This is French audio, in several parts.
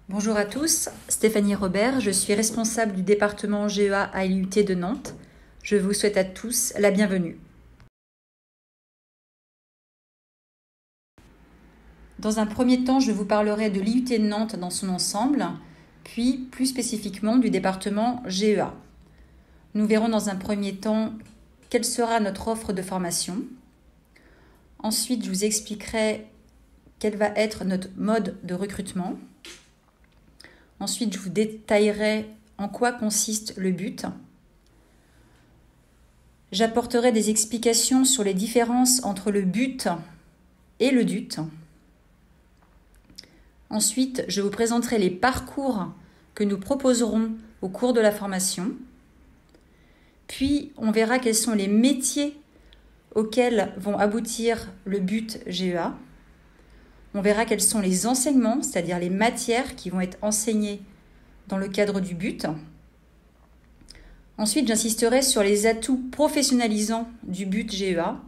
Bonjour à tous, Stéphanie Robert, je suis responsable du département GEA à l'IUT de Nantes. Je vous souhaite à tous la bienvenue. Dans un premier temps, je vous parlerai de l'IUT de Nantes dans son ensemble, puis plus spécifiquement du département GEA. Nous verrons dans un premier temps quelle sera notre offre de formation. Ensuite, je vous expliquerai quel va être notre mode de recrutement. Ensuite, je vous détaillerai en quoi consiste le but. J'apporterai des explications sur les différences entre le but et le DUT. Ensuite, je vous présenterai les parcours que nous proposerons au cours de la formation. Puis, on verra quels sont les métiers auxquels vont aboutir le but GEA. On verra quels sont les enseignements, c'est-à-dire les matières qui vont être enseignées dans le cadre du but. Ensuite, j'insisterai sur les atouts professionnalisants du but GEA.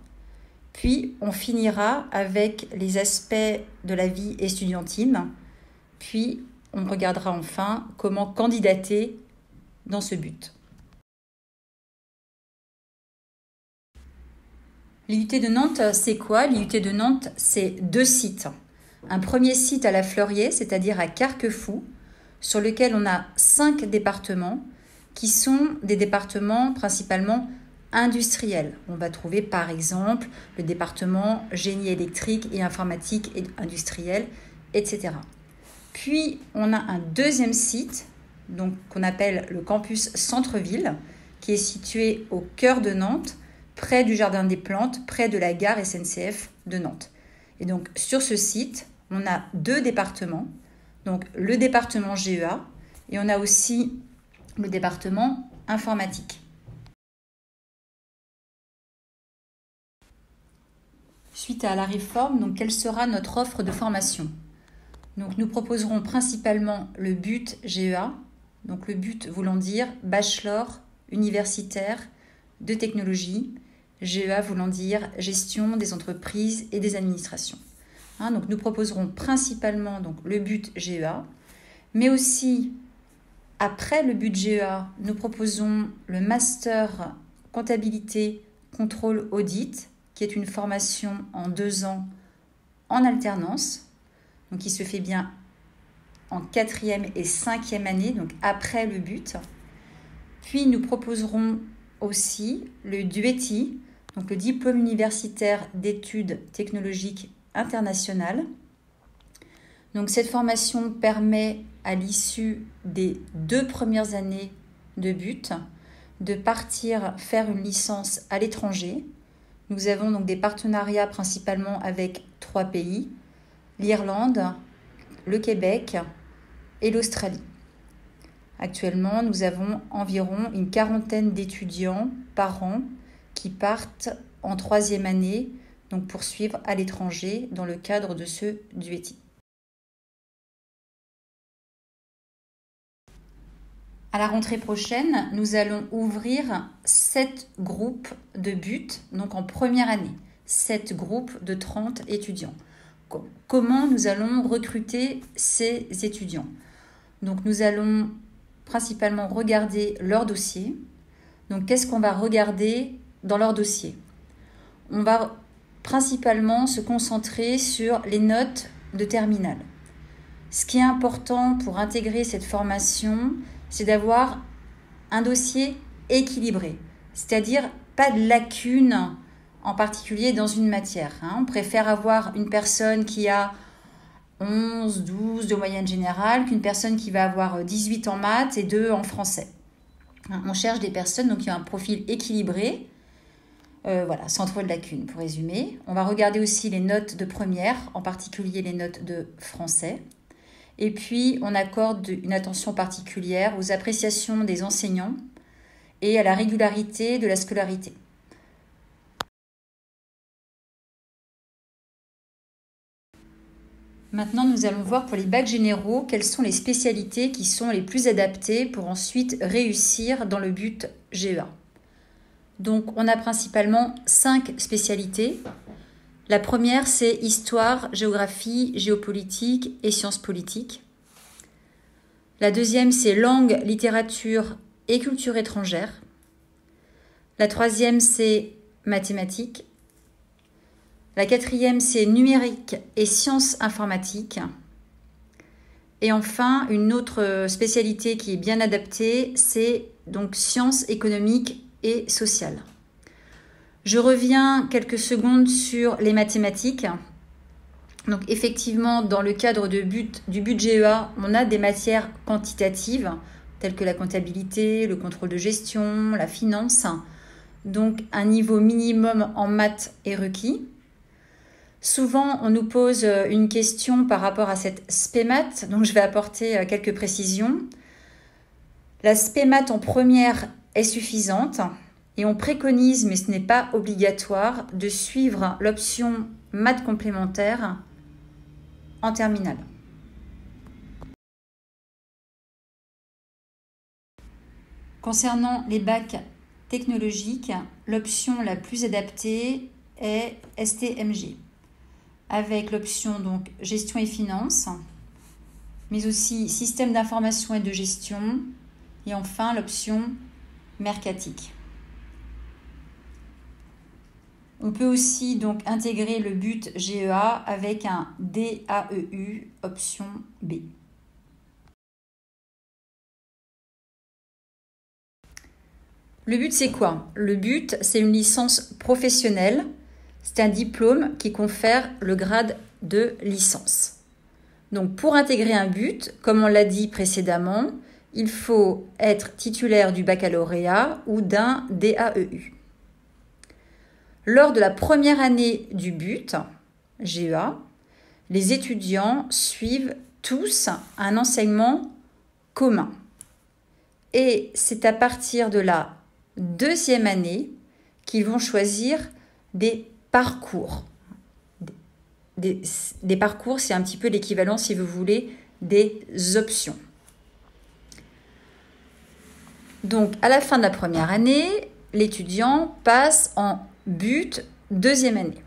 Puis, on finira avec les aspects de la vie estudiantine. Puis, on regardera enfin comment candidater dans ce but. L'IUT de Nantes, c'est quoi? L'IUT de Nantes, c'est 2 sites. Un premier site à la Fleurier, c'est-à-dire à Carquefou, sur lequel on a 5 départements qui sont des départements principalement industriels. On va trouver par exemple le département génie électrique et informatique et industriel, etc. Puis on a un deuxième site donc, qu'on appelle le campus Centre-Ville, qui est situé au cœur de Nantes, près du Jardin des Plantes, près de la gare SNCF de Nantes. Et donc sur ce site, on a 2 départements, donc le département GEA et on a aussi le département informatique. Suite à la réforme, donc, quelle sera notre offre de formation? Donc, nous proposerons principalement le but GEA, donc le but voulant dire bachelor universitaire de technologie, GEA voulant dire gestion des entreprises et des administrations. Donc, nous proposerons principalement donc, le but GEA, mais aussi, après le but GEA, nous proposons le master comptabilité, contrôle, audit, qui est une formation en 2 ans en alternance, donc qui se fait bien en 4e et 5e année, donc après le but. Puis, nous proposerons aussi le DUETI, donc le diplôme universitaire d'études technologiques internationales. Donc cette formation permet à l'issue des 2 premières années de but de partir faire une licence à l'étranger. Nous avons donc des partenariats principalement avec 3 pays, l'Irlande, le Québec et l'Australie. Actuellement, nous avons environ une 40aine d'étudiants par an qui partent en 3e année, donc poursuivre à l'étranger dans le cadre de ce DUETI. À la rentrée prochaine, nous allons ouvrir 7 groupes de but, donc en première année, 7 groupes de 30 étudiants. Comment nous allons recruter ces étudiants? Donc nous allons principalement regarder leur dossier. Donc qu'est-ce qu'on va regarder dans leur dossier? On va principalement se concentrer sur les notes de terminale. Ce qui est important pour intégrer cette formation, c'est d'avoir un dossier équilibré, c'est-à-dire pas de lacunes en particulier dans une matière. On préfère avoir une personne qui a 11, 12 de moyenne générale qu'une personne qui va avoir 18 en maths et 2 en français. On cherche des personnes donc, qui ont un profil équilibré, sans trop de lacunes pour résumer. On va regarder aussi les notes de première, en particulier les notes de français. Et puis, on accorde une attention particulière aux appréciations des enseignants et à la régularité de la scolarité. Maintenant, nous allons voir pour les bacs généraux quelles sont les spécialités qui sont les plus adaptées pour ensuite réussir dans le but GEA. Donc, on a principalement 5 spécialités. La première, c'est histoire, géographie, géopolitique et sciences politiques. La deuxième, c'est langue, littérature et culture étrangère. La troisième, c'est mathématiques. La quatrième, c'est numérique et sciences informatiques. Et enfin, une autre spécialité qui est bien adaptée, c'est donc sciences économiques et sociales. Je reviens quelques secondes sur les mathématiques. Donc effectivement, dans le cadre du but GEA, on a des matières quantitatives telles que la comptabilité, le contrôle de gestion, la finance. Donc un niveau minimum en maths est requis. Souvent, on nous pose une question par rapport à cette SPEMAT, donc je vais apporter quelques précisions. La SPEMAT en première est suffisante et on préconise, mais ce n'est pas obligatoire, de suivre l'option maths complémentaire en terminale. Concernant les bacs technologiques, l'option la plus adaptée est STMG, avec l'option donc gestion et finance, mais aussi système d'information et de gestion, et enfin l'option mercatique. On peut aussi donc intégrer le but GEA avec un DAEU option B. Le but, c'est quoi? Le but, c'est une licence professionnelle. C'est un diplôme qui confère le grade de licence. Donc, pour intégrer un but, comme on l'a dit précédemment, il faut être titulaire du baccalauréat ou d'un DAEU. Lors de la première année du but, GEA, les étudiants suivent tous un enseignement commun. Et c'est à partir de la deuxième année qu'ils vont choisir des parcours. Des parcours, c'est un petit peu l'équivalent, si vous voulez, des options. Donc, à la fin de la première année, l'étudiant passe en but deuxième année.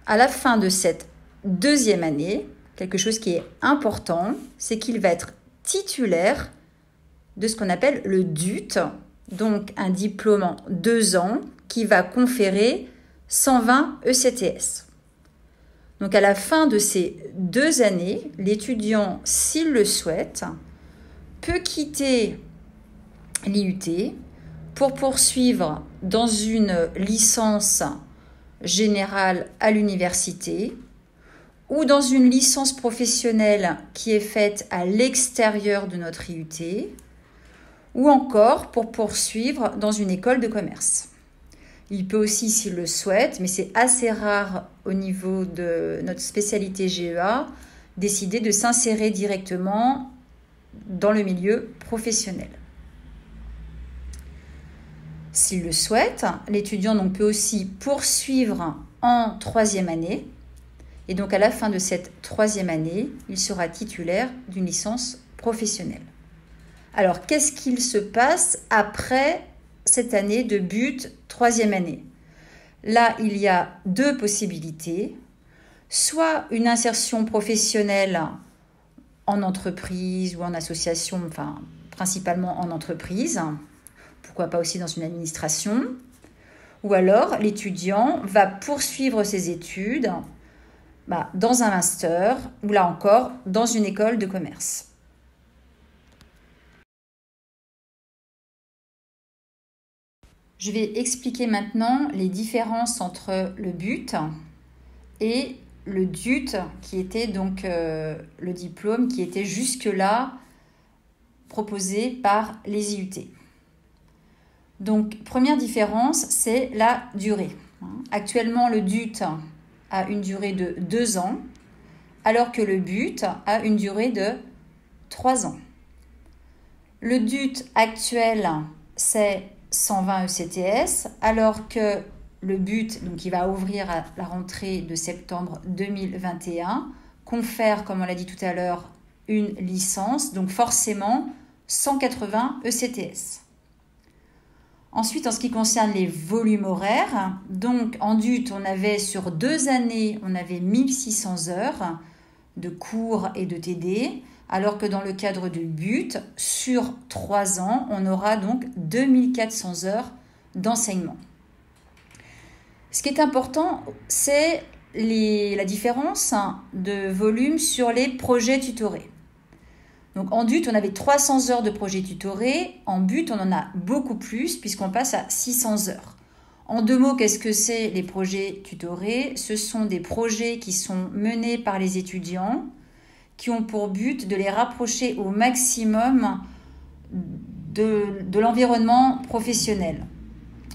À la fin de cette deuxième année, quelque chose qui est important, c'est qu'il va être titulaire de ce qu'on appelle le DUT, donc un diplôme en 2 ans qui va conférer 120 ECTS. Donc à la fin de ces 2 années, l'étudiant, s'il le souhaite, peut quitter l'IUT pour poursuivre dans une licence générale à l'université ou dans une licence professionnelle qui est faite à l'extérieur de notre IUT ou encore pour poursuivre dans une école de commerce. Il peut aussi, s'il le souhaite, mais c'est assez rare au niveau de notre spécialité GEA, décider de s'insérer directement dans le milieu professionnel. S'il le souhaite, l'étudiant donc peut aussi poursuivre en 3e année. Et donc à la fin de cette 3e année, il sera titulaire d'une licence professionnelle. Alors, qu'est-ce qu'il se passe après cette année de but 3e année? Là, il y a 2 possibilités. Soit une insertion professionnelle en entreprise ou en association, enfin principalement en entreprise, pourquoi pas aussi dans une administration, ou alors l'étudiant va poursuivre ses études dans un master ou là encore dans une école de commerce. Je vais expliquer maintenant les différences entre le but et le DUT, qui était donc le diplôme qui était jusque-là proposé par les IUT. Donc, première différence, c'est la durée. Actuellement, le DUT a une durée de 2 ans, alors que le BUT a une durée de 3 ans. Le DUT actuel, c'est 120 ECTS, alors que le BUT, donc qui va ouvrir à la rentrée de septembre 2021, confère, comme on l'a dit tout à l'heure, une licence, donc forcément 180 ECTS. Ensuite, en ce qui concerne les volumes horaires, donc en DUT, on avait sur 2 années, on avait 1600 heures. de cours et de TD, alors que dans le cadre du BUT, sur 3 ans, on aura donc 2400 heures d'enseignement. Ce qui est important, c'est la différence de volume sur les projets tutorés. Donc en DUT, on avait 300 heures de projets tutorés. En BUT, on en a beaucoup plus puisqu'on passe à 600 heures. En 2 mots, qu'est-ce que c'est les projets tutorés? Ce sont des projets qui sont menés par les étudiants qui ont pour but de les rapprocher au maximum de l'environnement professionnel.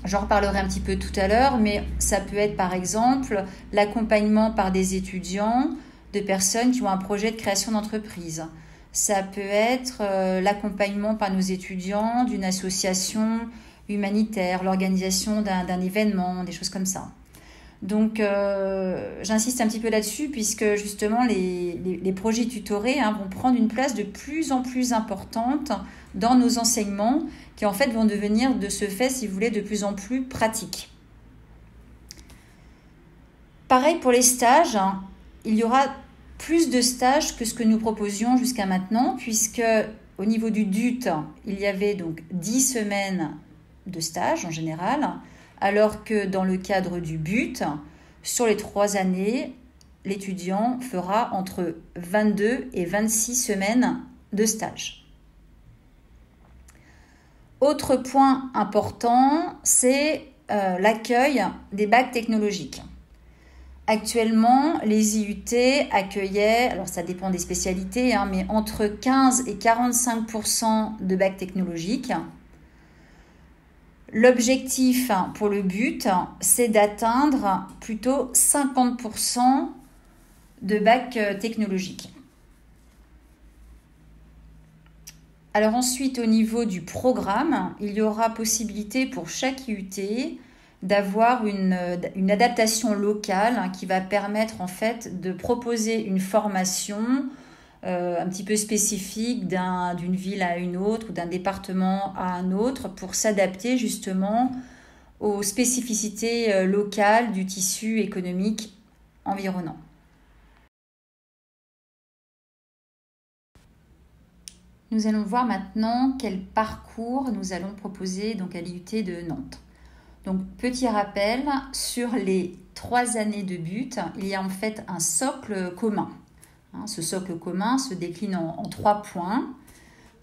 J'en reparlerai un petit peu tout à l'heure, mais ça peut être par exemple l'accompagnement par des étudiants de personnes qui ont un projet de création d'entreprise. Ça peut être l'accompagnement par nos étudiants d'une association humanitaire, l'organisation d'un événement, des choses comme ça. Donc j'insiste un petit peu là-dessus puisque justement les projets tutorés vont prendre une place de plus en plus importante dans nos enseignements qui en fait vont devenir de ce fait, si vous voulez, de plus en plus pratiques. Pareil pour les stages, il y aura plus de stages que ce que nous proposions jusqu'à maintenant puisque au niveau du DUT, il y avait donc 10 semaines de stage en général, alors que dans le cadre du BUT, sur les 3 années, l'étudiant fera entre 22 et 26 semaines de stage. Autre point important, c'est l'accueil des bacs technologiques. Actuellement, les IUT accueillaient, alors ça dépend des spécialités, mais entre 15 et 45% de bacs technologiques. L'objectif pour le BUT, c'est d'atteindre plutôt 50% de bacs technologiques. Alors ensuite, au niveau du programme, il y aura possibilité pour chaque IUT d'avoir une adaptation locale qui va permettre en fait de proposer une formation un petit peu spécifique d'une ville à une autre ou d'un département à un autre pour s'adapter justement aux spécificités locales du tissu économique environnant. Nous allons voir maintenant quel parcours nous allons proposer donc à l'IUT de Nantes. Donc petit rappel, sur les 3 années de BUT, il y a en fait un socle commun. Ce socle commun se décline en 3 points.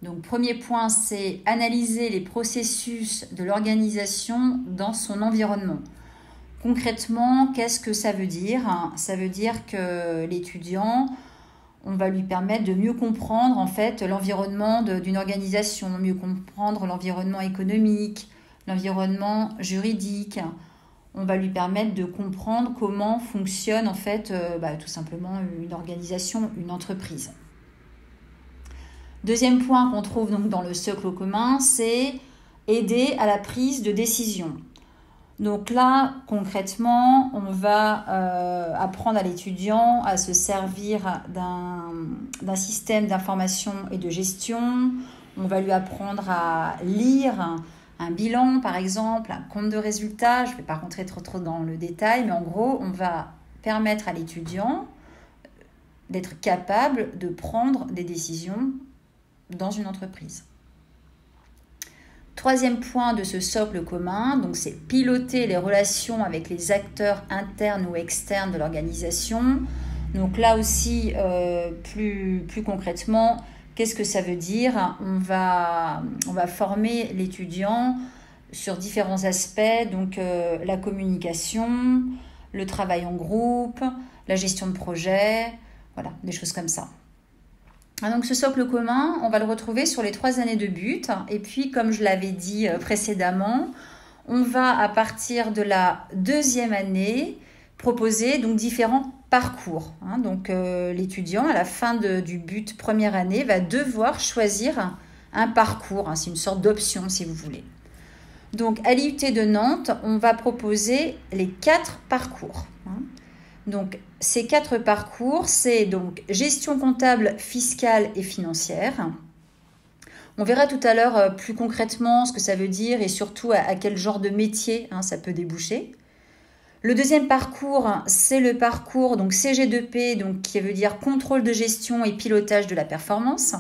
Donc, premier point, c'est analyser les processus de l'organisation dans son environnement. Concrètement, qu'est-ce que ça veut dire? Ça veut dire que l'étudiant, on va lui permettre de mieux comprendre en fait l'environnement d'une organisation, mieux comprendre l'environnement économique, l'environnement juridique. On va lui permettre de comprendre comment fonctionne en fait tout simplement une organisation, une entreprise. Deuxième point qu'on trouve donc dans le socle commun, c'est aider à la prise de décision. Donc là, concrètement, on va apprendre à l'étudiant à se servir d'un système d'information et de gestion. On va lui apprendre à lire un bilan, par exemple, un compte de résultats. Je ne vais pas rentrer trop dans le détail, mais en gros, on va permettre à l'étudiant d'être capable de prendre des décisions dans une entreprise. Troisième point de ce socle commun, donc c'est piloter les relations avec les acteurs internes ou externes de l'organisation. Donc là aussi, plus concrètement, qu'est-ce que ça veut dire? On va former l'étudiant sur différents aspects, donc la communication, le travail en groupe, la gestion de projet, voilà, des choses comme ça. Donc ce socle commun, on va le retrouver sur les 3 années de BUT. Et puis, comme je l'avais dit précédemment, on va à partir de la 2e année proposer donc différents parcours. Donc l'étudiant, à la fin du BUT première année, va devoir choisir un parcours. C'est une sorte d'option si vous voulez. Donc à l'IUT de Nantes, on va proposer les 4 parcours. Donc, ces 4 parcours, c'est donc gestion comptable, fiscale et financière. On verra tout à l'heure plus concrètement ce que ça veut dire et surtout à quel genre de métier ça peut déboucher. Le deuxième parcours, c'est le parcours donc CG2P, donc qui veut dire contrôle de gestion et pilotage de la performance.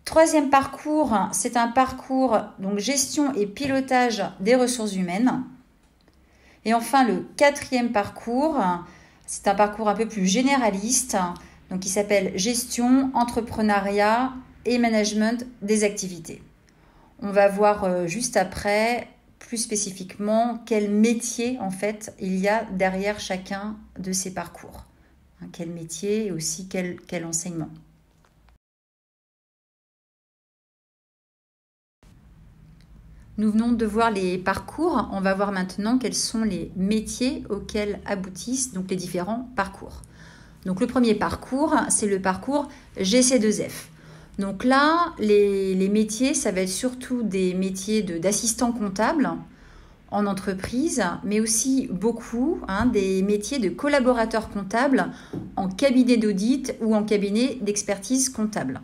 Troisième parcours, c'est un parcours donc gestion et pilotage des ressources humaines. Et enfin, le quatrième parcours, c'est un parcours un peu plus généraliste, donc qui s'appelle gestion, entrepreneuriat et management des activités. On va voir juste après plus spécifiquement quel métier en fait il y a derrière chacun de ces parcours. Quel métier et aussi quel enseignement. Nous venons de voir les parcours, on va voir maintenant quels sont les métiers auxquels aboutissent donc les différents parcours. Donc le premier parcours, c'est le parcours GC2F. Donc là, les métiers, ça va être surtout des métiers d'assistant comptable en entreprise, mais aussi beaucoup des métiers de collaborateur comptable en cabinet d'audit ou en cabinet d'expertise comptable.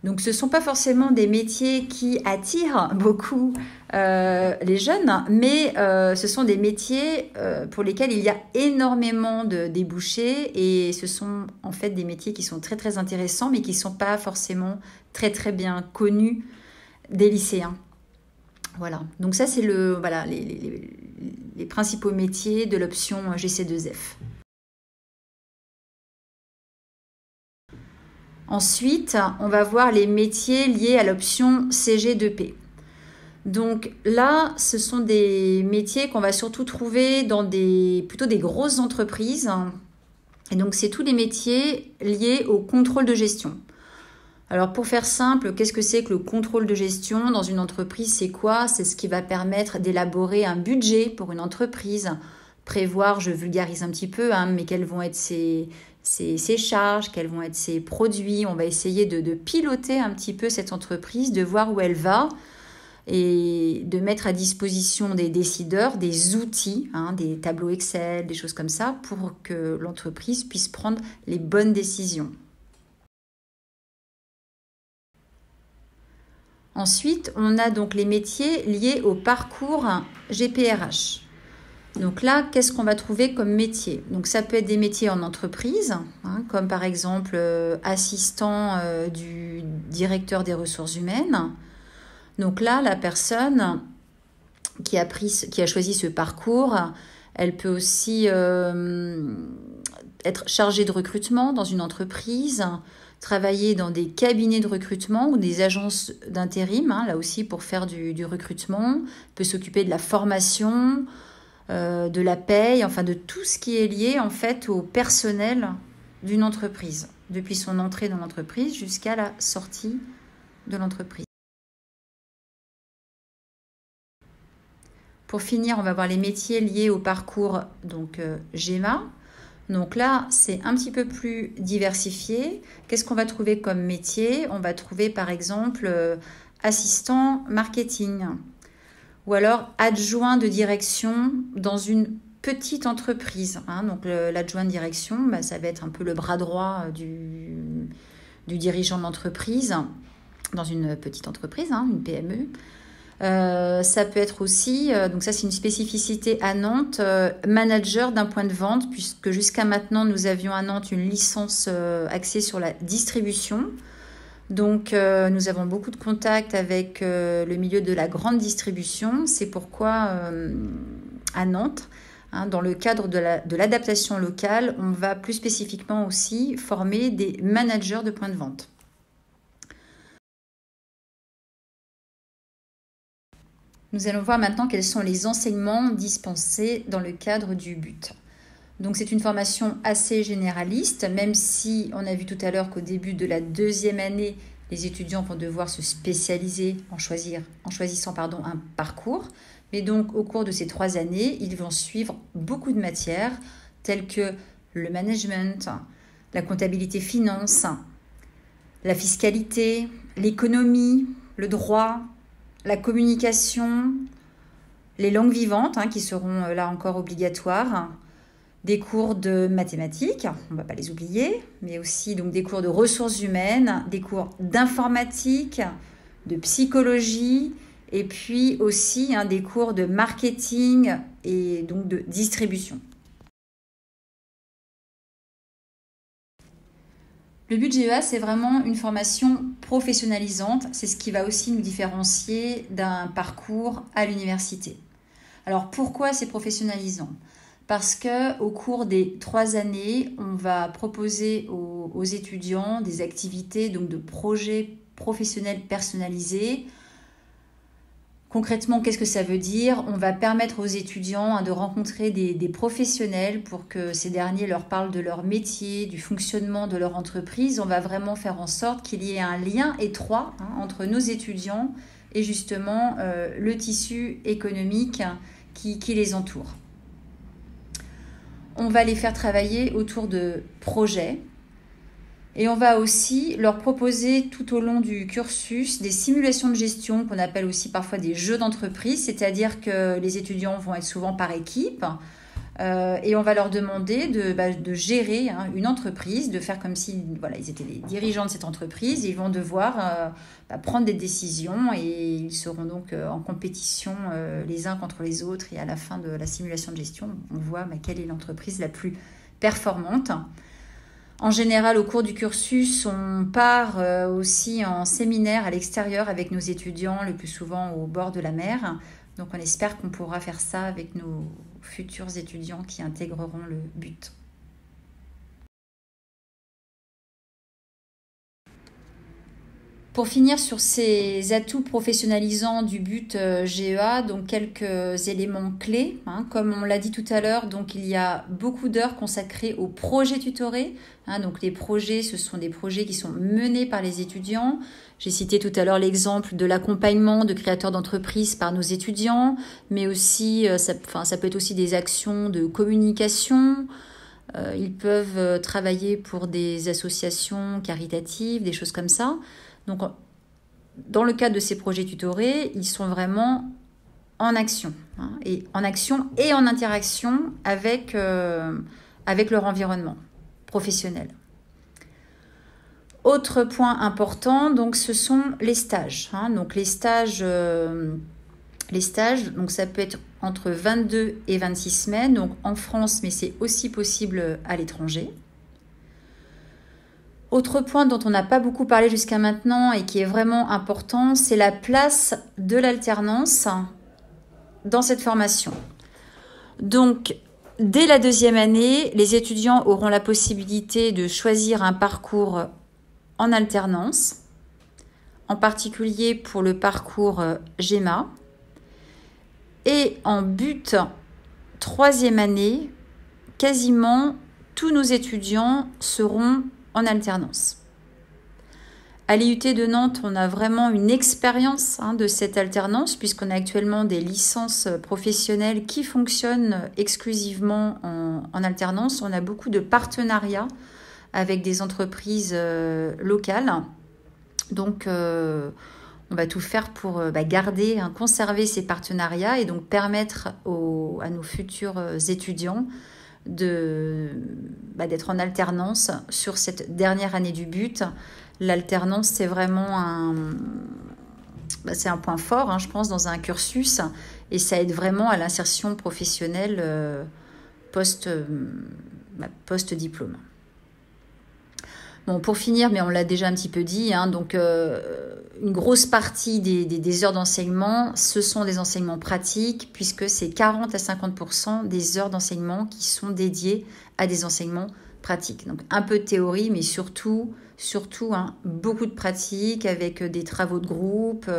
Donc ce ne sont pas forcément des métiers qui attirent beaucoup les jeunes, mais ce sont des métiers pour lesquels il y a énormément de débouchés et ce sont en fait des métiers qui sont très très intéressants mais qui ne sont pas forcément très très bien connus des lycéens. Voilà, donc ça c'est les principaux métiers de l'option GC2F. Ensuite, on va voir les métiers liés à l'option CG2P. Donc là, ce sont des métiers qu'on va surtout trouver dans plutôt des grosses entreprises. Et donc, c'est tous les métiers liés au contrôle de gestion. Alors, pour faire simple, qu'est-ce que c'est que le contrôle de gestion dans une entreprise? C'est quoi? C'est ce qui va permettre d'élaborer un budget pour une entreprise, prévoir, je vulgarise un petit peu, mais quelles vont être ses charges, quels vont être ses produits. On va essayer de piloter un petit peu cette entreprise, de voir où elle va et de mettre à disposition des décideurs des outils, des tableaux Excel, des choses comme ça, pour que l'entreprise puisse prendre les bonnes décisions. Ensuite, on a donc les métiers liés au parcours GPRH. Donc là, qu'est-ce qu'on va trouver comme métier? Donc ça peut être des métiers en entreprise, comme par exemple assistant du directeur des ressources humaines. Donc là, la personne qui a choisi ce parcours, elle peut aussi être chargée de recrutement dans une entreprise, travailler dans des cabinets de recrutement ou des agences d'intérim, là aussi pour faire du recrutement, peut s'occuper de la formation, de la paye, enfin de tout ce qui est lié en fait au personnel d'une entreprise, depuis son entrée dans l'entreprise jusqu'à la sortie de l'entreprise. Pour finir, on va voir les métiers liés au parcours donc GEMA. Donc là, c'est un petit peu plus diversifié. Qu'est-ce qu'on va trouver comme métier? On va trouver par exemple assistant marketing ou alors adjoint de direction dans une petite entreprise. Donc l'adjoint de direction, ça va être un peu le bras droit du dirigeant de l'entreprise dans une petite entreprise, une PME. Ça peut être aussi, donc ça c'est une spécificité à Nantes, manager d'un point de vente, puisque jusqu'à maintenant nous avions à Nantes une licence axée sur la distribution. Donc nous avons beaucoup de contacts avec le milieu de la grande distribution. C'est pourquoi à Nantes, dans le cadre de l'adaptation locale, on va plus spécifiquement aussi former des managers de points de vente. Nous allons voir maintenant quels sont les enseignements dispensés dans le cadre du BUT. Donc c'est une formation assez généraliste, même si on a vu tout à l'heure qu'au début de la deuxième année, les étudiants vont devoir se spécialiser en choisissant un parcours. Mais donc au cours de ces 3 années, ils vont suivre beaucoup de matières telles que le management, la comptabilité finance, la fiscalité, l'économie, le droit, la communication, les langues vivantes qui seront là encore obligatoires, des cours de mathématiques, on ne va pas les oublier, mais aussi donc des cours de ressources humaines, des cours d'informatique, de psychologie et puis aussi des cours de marketing et donc de distribution. Le but GEA, c'est vraiment une formation professionnalisante. C'est ce qui va aussi nous différencier d'un parcours à l'université. Alors pourquoi c'est professionnalisant ? Parce qu'au cours des 3 années, on va proposer aux étudiants des activités donc de projets professionnels personnalisés. Concrètement, qu'est-ce que ça veut dire ? On va permettre aux étudiants de rencontrer des professionnels pour que ces derniers leur parlent de leur métier, du fonctionnement de leur entreprise. On va vraiment faire en sorte qu'il y ait un lien étroit entre nos étudiants et justement le tissu économique qui les entoure. On va les faire travailler autour de projets. Et on va aussi leur proposer tout au long du cursus des simulations de gestion qu'on appelle aussi parfois des jeux d'entreprise, c'est-à-dire que les étudiants vont être souvent par équipe et on va leur demander de gérer une entreprise, de faire comme si ils étaient les dirigeants de cette entreprise. Et ils vont devoir prendre des décisions et ils seront donc en compétition les uns contre les autres. Et à la fin de la simulation de gestion, on voit quelle est l'entreprise la plus performante. En général, au cours du cursus, on part aussi en séminaire à l'extérieur avec nos étudiants, le plus souvent au bord de la mer. Donc on espère qu'on pourra faire ça avec nos futurs étudiants qui intégreront le but. Pour finir sur ces atouts professionnalisants du but GEA, donc quelques éléments clés. Comme on l'a dit tout à l'heure, donc il y a beaucoup d'heures consacrées aux projets tutorés. Donc les projets, ce sont des projets qui sont menés par les étudiants. J'ai cité tout à l'heure l'exemple de l'accompagnement de créateurs d'entreprises par nos étudiants, mais aussi ça peut être aussi des actions de communication. Ils peuvent travailler pour des associations caritatives, des choses comme ça. Donc, dans le cadre de ces projets tutorés, ils sont vraiment en action, et en interaction avec leur environnement professionnel. Autre point important, donc, ce sont les stages. Donc, les stages, donc, ça peut être entre 22 et 26 semaines, donc en France, mais c'est aussi possible à l'étranger. Autre point dont on n'a pas beaucoup parlé jusqu'à maintenant et qui est vraiment important, c'est la place de l'alternance dans cette formation. Donc, dès la 2e année, les étudiants auront la possibilité de choisir un parcours en alternance, en particulier pour le parcours GEMA. Et en but 3e année, quasiment tous nos étudiants seront en alternance. À l'IUT de Nantes, on a vraiment une expérience de cette alternance puisqu'on a actuellement des licences professionnelles qui fonctionnent exclusivement en alternance. On a beaucoup de partenariats avec des entreprises locales. Donc, on va tout faire pour garder, conserver ces partenariats et donc permettre à nos futurs étudiants d'être en alternance sur cette dernière année du but. L'alternance, c'est vraiment c'est un point fort, je pense, dans un cursus et ça aide vraiment à l'insertion professionnelle post-diplôme. Bon, pour finir, mais on l'a déjà un petit peu dit, donc une grosse partie des heures d'enseignement, ce sont des enseignements pratiques, puisque c'est 40 à 50% des heures d'enseignement qui sont dédiées à des enseignements pratiques. Donc un peu de théorie, mais surtout beaucoup de pratiques avec des travaux de groupe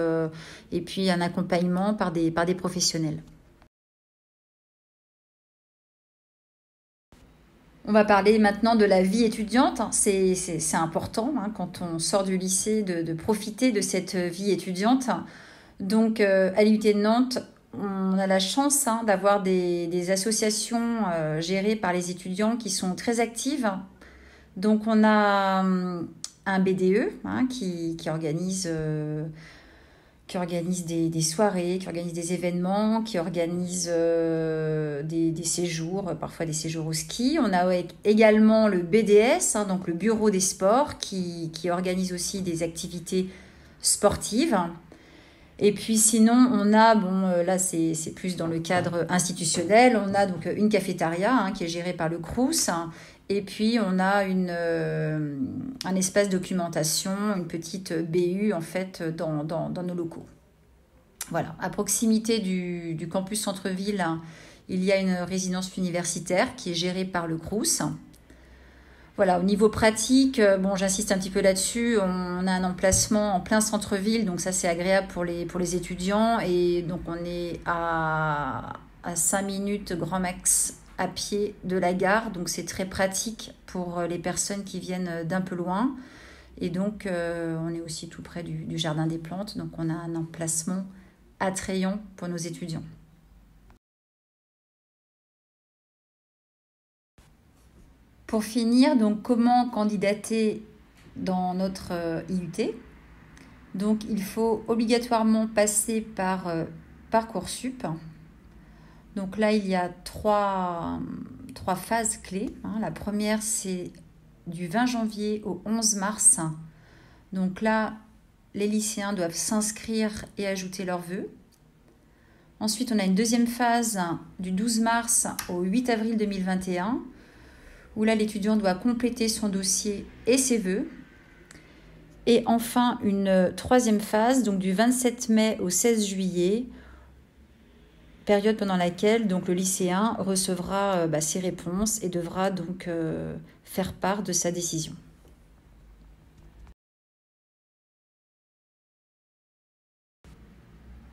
et puis un accompagnement par des professionnels. On va parler maintenant de la vie étudiante. C'est important quand on sort du lycée de profiter de cette vie étudiante. Donc à l'IUT de Nantes, on a la chance d'avoir des associations gérées par les étudiants qui sont très actives. Donc on a un BDE qui organise des soirées, qui organise des événements, qui organise des séjours, parfois des séjours au ski. On a également le BDS, donc le Bureau des sports, qui organise aussi des activités sportives. Et puis sinon, on a, bon, là c'est plus dans le cadre institutionnel, on a donc une cafétéria hein, qui est gérée par le Crous. Et puis on a un espace documentation, une petite BU en fait dans nos locaux. Voilà, à proximité du campus centre-ville, il y a une résidence universitaire qui est gérée par le Crous. Voilà, au niveau pratique, bon, j'insiste un petit peu là-dessus, on a un emplacement en plein centre-ville, donc ça c'est agréable pour les étudiants. Et donc on est à 5 minutes grand max à pied de la gare, donc c'est très pratique pour les personnes qui viennent d'un peu loin. Et donc on est aussi tout près du Jardin des Plantes, donc on a un emplacement attrayant pour nos étudiants. Pour finir, donc comment candidater dans notre IUT? Donc il faut obligatoirement passer par Parcoursup. Donc là, il y a trois phases clés. Hein. La première, c'est du 20 janvier au 11 mars. Donc là, les lycéens doivent s'inscrire et ajouter leurs vœux. Ensuite, on a une deuxième phase du 12 mars au 8 avril 2021, où là, l'étudiant doit compléter son dossier et ses vœux. Et enfin, une troisième phase, donc du 27 mai au 16 juillet, période pendant laquelle donc, le lycéen recevra ses réponses et devra donc faire part de sa décision.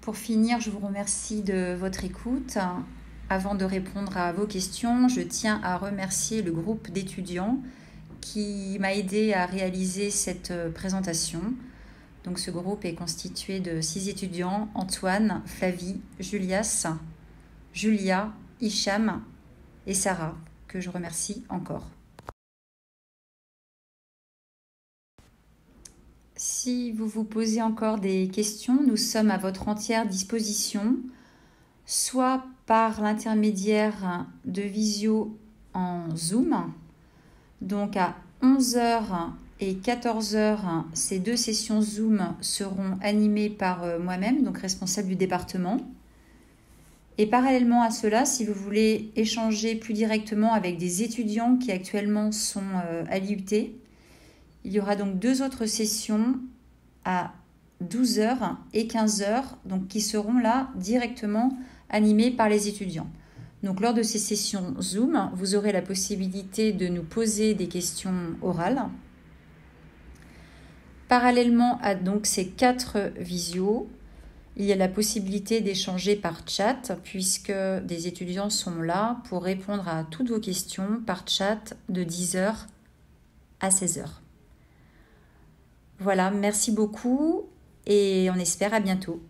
Pour finir, je vous remercie de votre écoute. Avant de répondre à vos questions, je tiens à remercier le groupe d'étudiants qui m'a aidé à réaliser cette présentation. Donc ce groupe est constitué de 6 étudiants, Antoine, Flavie, Julias, Julia, Hicham et Sarah, que je remercie encore. Si vous vous posez encore des questions, nous sommes à votre entière disposition, soit par l'intermédiaire de visio en Zoom. Donc à 11h et 14h, ces 2 sessions Zoom seront animées par moi-même, donc responsable du département. Et parallèlement à cela, si vous voulez échanger plus directement avec des étudiants qui actuellement sont à l'IUT, il y aura donc 2 autres sessions à 12h et 15h, donc qui seront là directement animées par les étudiants. Donc lors de ces sessions Zoom, vous aurez la possibilité de nous poser des questions orales. Parallèlement à donc ces 4 visios, il y a la possibilité d'échanger par chat puisque des étudiants sont là pour répondre à toutes vos questions par chat de 10h à 16h. Voilà, merci beaucoup et on espère à bientôt.